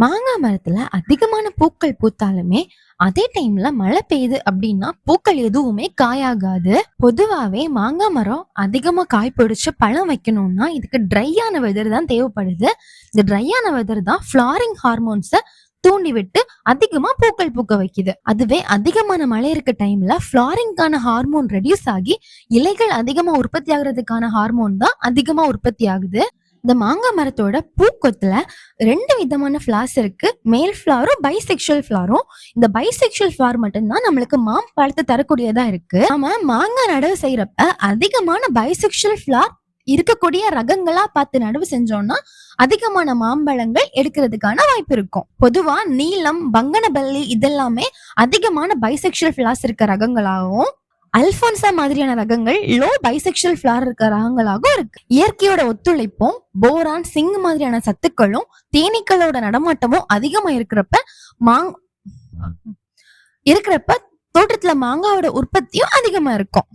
மாங்காய் மரத்துல அதிகமான பூக்கள் பூத்தாலுமே அதே டைம்ல மழை பெய்யுது அப்படின்னா பூக்கள் எதுவுமே காயாகாது. பொதுவாவே மாங்காய் மரம் அதிகமா காய் பிடிச்சு பழம் வைக்கணும்னா இதுக்கு ட்ரையான வெதர் தான் தேவைப்படுது. இந்த ட்ரையான வெதர் தான் ஃபிளாரிங் ஹார்மோன்ஸ தூண்டி விட்டு அதிகமா பூக்கள் பூக்க வைக்குது. அதுவே அதிகமான மழை இருக்க டைம்ல ஃபிளாரிங்கான ஹார்மோன் ரெடியூஸ் ஆகி இலைகள் அதிகமா உற்பத்தி ஆகுறதுக்கான ஹார்மோன் தான் அதிகமா உற்பத்தி ஆகுது. இந்த மாங்காய் மரத்தோட பூக்கொத்துல 2 விதமான ஃபிளார்ஸ் இருக்கு. மேல் ஃபிளாரும் பைசெக்சுவல் ஃபிளாரும். இந்த பைசெக்சுவல் ஃபிளார் மட்டும்தான் நம்மளுக்கு மாம்பழத்தை தரக்கூடியதா இருக்கு. நாம மாங்காய் நடவு செய்யறப்ப அதிகமான பைசெக்சுவல் ஃபிளார் இருக்கக்கூடிய ரகங்களா பார்த்து நடவு செஞ்சோம்னா அதிகமான மாம்பழங்கள் எடுக்கிறதுக்கான வாய்ப்பு இருக்கும். பொதுவா நீலம், பங்கனபல்லி இதெல்லாமே அதிகமான பைசெக்சுவல் ஃபிளார்ஸ் இருக்க ரகங்களாகவும், அல்போன்சா மாதிரியான ரகங்கள் லோ பைசெக்சுவல் ஃபிளார் இருக்க ரகங்களாகவும் இருக்கு. இயற்கையோட ஒத்துழைப்பும் போரான், சிங் மாதிரியான சத்துக்களும் தேனீக்களோட நடமாட்டமும் அதிகமா இருக்கிறப்ப தோட்டத்துல மாங்காவோட உற்பத்தியும் அதிகமா இருக்கும்.